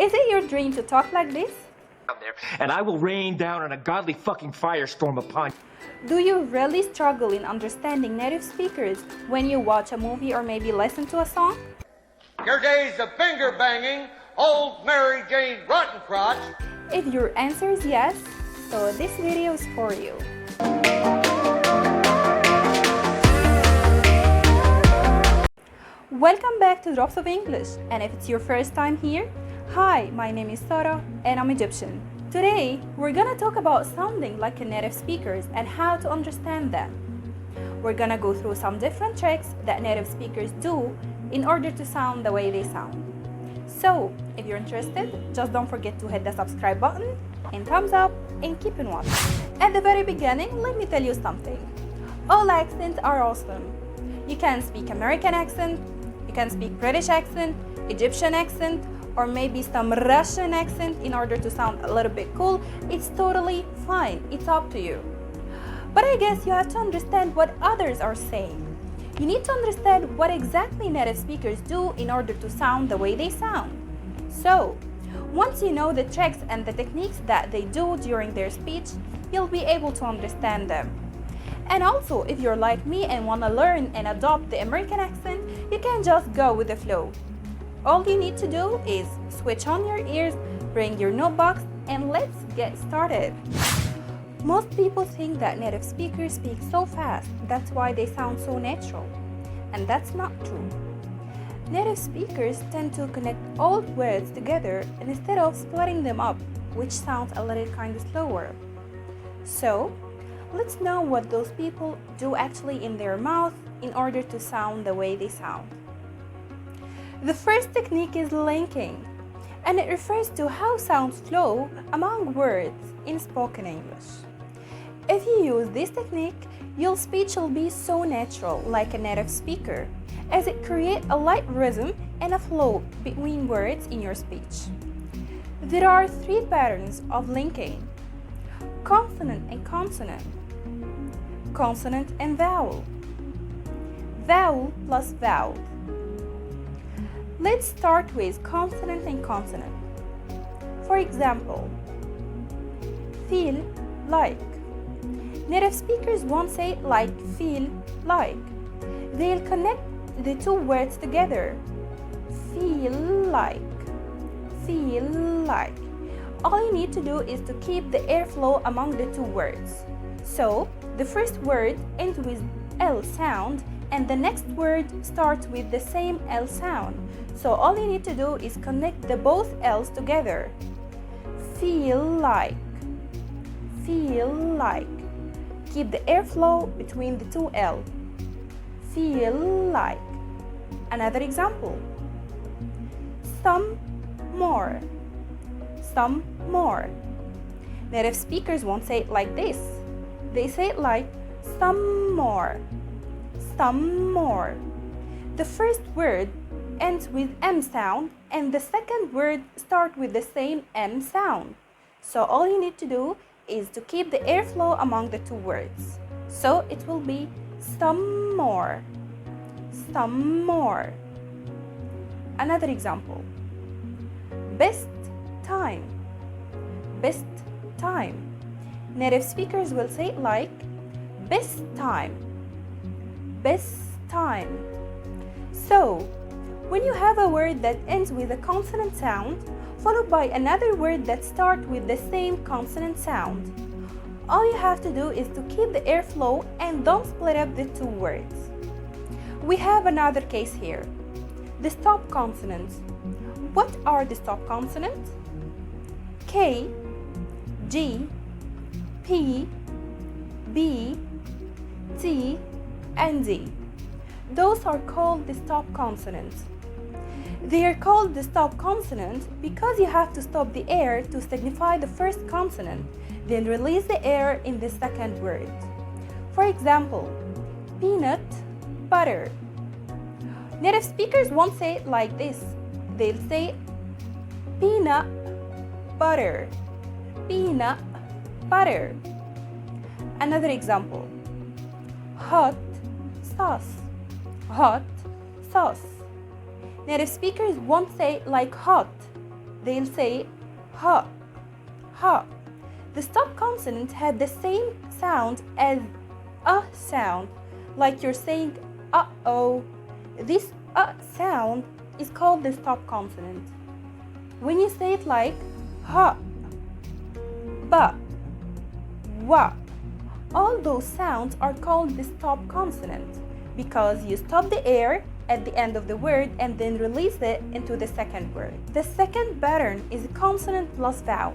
Is it your dream to talk like this? And I will rain down on a godly fucking firestorm upon you. Do you really struggle in understanding native speakers when you watch a movie or maybe listen to a song? Your days of finger banging, old Mary Jane Rottencrotch. If your answer is yes, so this video is for you. Welcome back to Drops of English, and if it's your first time here, hi, my name is Sarah and I'm Egyptian. Today, we're gonna talk about sounding like a native speakers and how to understand them. We're gonna go through some different tricks that native speakers do in order to sound the way they sound. So, if you're interested, just don't forget to hit the subscribe button and thumbs up and keep on watching. At the very beginning, let me tell you something. All accents are awesome. You can speak American accent, you can speak British accent, Egyptian accent, or maybe some Russian accent in order to sound a little bit cool. It's totally fine. It's up to you. But I guess you have to understand what others are saying. You need to understand what exactly native speakers do in order to sound the way they sound. So, once you know the tricks and the techniques that they do during their speech, you'll be able to understand them. And also, if you're like me and want to learn and adopt the American accent, you can just go with the flow. All you need to do is switch on your ears, bring your notebooks, and let's get started. Most people think that native speakers speak so fast, that's why they sound so natural. And that's not true. Native speakers tend to connect all words together instead of splitting them up, which sounds a little kind of slower. So, let's know what those people do actually in their mouth in order to sound the way they sound. The first technique is linking, and it refers to how sounds flow among words in spoken English. If you use this technique, your speech will be so natural like a native speaker, as it creates a light rhythm and a flow between words in your speech. There are three patterns of linking: consonant and consonant, consonant and vowel, vowel plus vowel. Let's start with consonant and consonant. For example, feel like. Native speakers won't say like, feel like. They'll connect the two words together. Feel like. Feel like. All you need to do is to keep the airflow among the two words. So, the first word ends with L sound and the next word starts with the same L sound. So all you need to do is connect the both L's together. Feel like. Feel like. Keep the airflow between the two L. Feel like. Another example. Some more. Some more. Native speakers won't say it like this. They say it like some more. Some more. The first word ends with M sound and the second word starts with the same M sound. So all you need to do is to keep the airflow among the two words. So it will be some more. Some more. Another example. Best time. Best time. Native speakers will say it like best time. Best time. So, when you have a word that ends with a consonant sound, followed by another word that starts with the same consonant sound, all you have to do is to keep the airflow and don't split up the two words. We have another case here. The stop consonants. What are the stop consonants? K, G, P, B, T, and D. Those are called the stop consonants. They are called the stop consonant because you have to stop the air to signify the first consonant, then release the air in the second word. For example, peanut butter. Native speakers won't say it like this. They'll say peanut butter. Peanut butter. Another example, hot sauce. Hot sauce. Native speakers won't say like hot. they'll say ha, ha. The stop consonant had the same sound as a sound, like you're saying uh-oh. This sound is called the stop consonant. When you say it like ha, ba, wa, all those sounds are called the stop consonant because you stop the air at the end of the word and then release it into the second word. The second pattern is consonant plus vowel.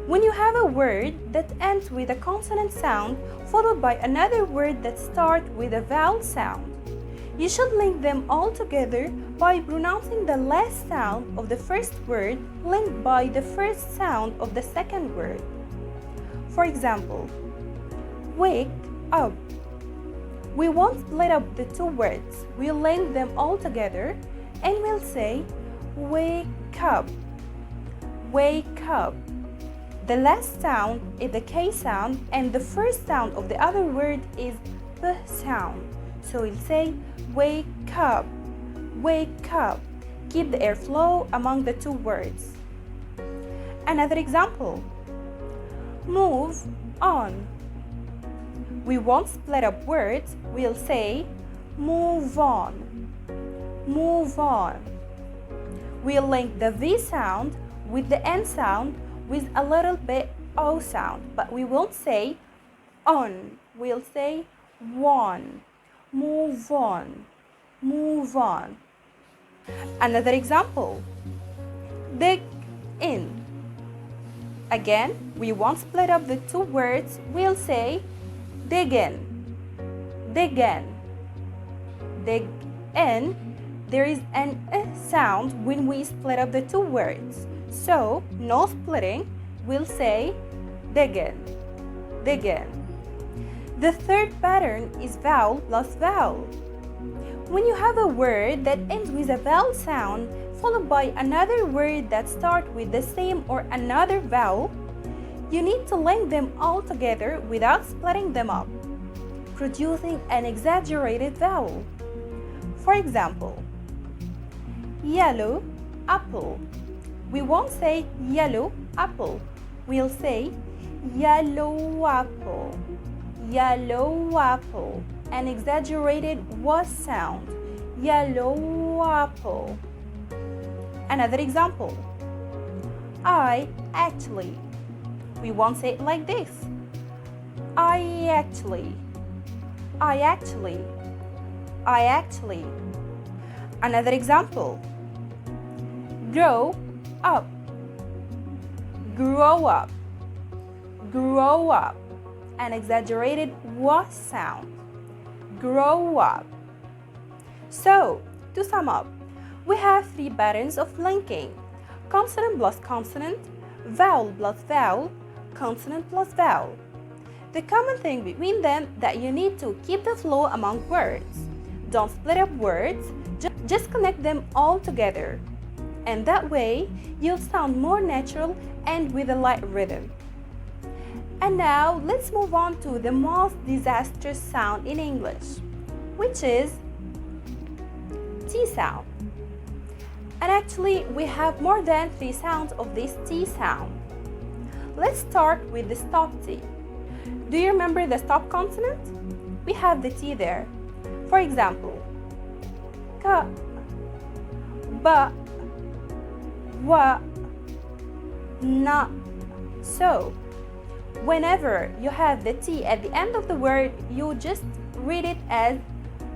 When you have a word that ends with a consonant sound followed by another word that starts with a vowel sound, you should link them all together by pronouncing the last sound of the first word linked by the first sound of the second word. For example, wake up. We won't split up the two words. We'll link them all together and we'll say wake up. Wake up. The last sound is the K sound and the first sound of the other word is P sound. So we'll say wake up. Wake up. Keep the airflow among the two words. Another example. Move on. We won't split up words. We'll say move on. Move on. We'll link the V sound with the N sound with a little bit O sound, but we won't say on. We'll say one. Move on. Move on. Another example. Dig in. Again, we won't split up the two words. We'll say dig in. Dig in. Dig in. There is an sound when we split up the two words. So, no splitting. We'll say dig in. Dig in. The third pattern is vowel plus vowel. When you have a word that ends with a vowel sound followed by another word that starts with the same or another vowel, you need to link them all together without splitting them up, producing an exaggerated vowel. For example, yellow apple. We won't say yellow apple. We'll say yellow apple. Yellow apple. An exaggerated was sound. Yellow apple. Another example. I actually. We won't say it like this. I actually. I actually. I actually. Another example. Grow up. Grow up. Grow up. An exaggerated was sound. Grow up. So, to sum up, we have three patterns of linking: consonant plus consonant, vowel plus vowel, consonant plus vowel. The common thing between them that you need to keep the flow among words. Don't split up words, just connect them all together. And that way, you'll sound more natural and with a light rhythm. And now, let's move on to the most disastrous sound in English, which is T sound. And actually, we have more than 3 sounds of this T sound. Let's start with the stop T. Do you remember the stop consonant? We have the T there. For example, ka, ba, wa, na. So, whenever you have the T at the end of the word, you just read it as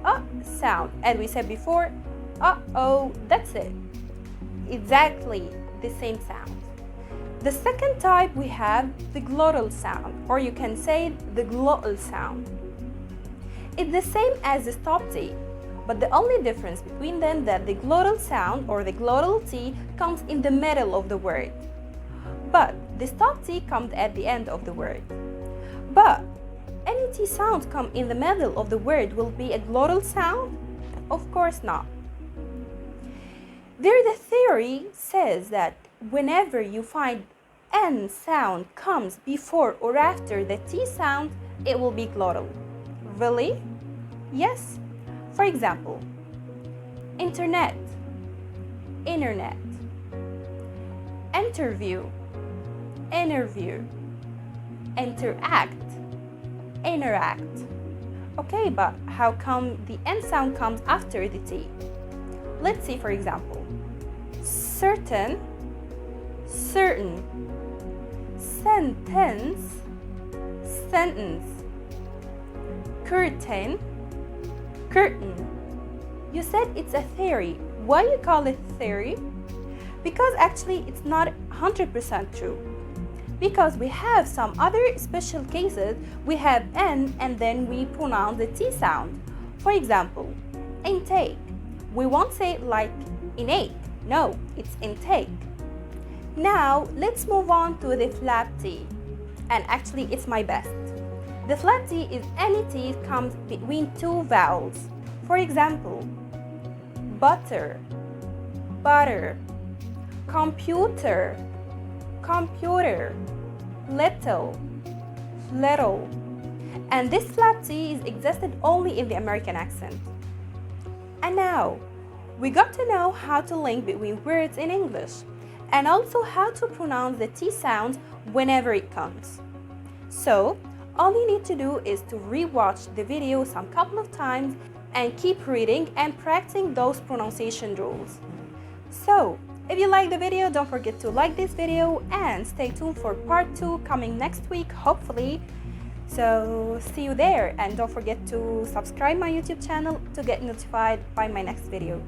a sound. And we said before, uh-oh, that's it. Exactly the same sound. The second type we have the glottal sound, or you can say the glottal sound. It's the same as the stop T, but the only difference between them that the glottal sound or the glottal T comes in the middle of the word. But the stop T comes at the end of the word. But any T sound come in the middle of the word will be a glottal sound? Of course not. There, the theory says that whenever you find N sound comes before or after the T sound, it will be glottal. Really? Yes. For example, internet, internet, interview, interview, interact, interact. Okay, but how come the N sound comes after the T? Let's see, for example, certain, certain, sentence, sentence, curtain, curtain. You said it's a theory. Why you call it theory? Because actually it's not 100% true. Because we have some other special cases, we have N and then we pronounce the T sound. For example, intake. We won't say it like innate. No, it's intake. Now, let's move on to the flap T. And actually, it's my best. The flap T is any T comes between two vowels. For example, butter, butter, computer, computer, little, little. And this flap T is existed only in the American accent. And now, we got to know how to link between words in English and also how to pronounce the T sound whenever it comes. So, all you need to do is to rewatch the video some couple of times and keep reading and practicing those pronunciation rules. So, if you like the video, don't forget to like this video and stay tuned for part 2 coming next week, hopefully. So, see you there, and don't forget to subscribe my YouTube channel to get notified by my next video.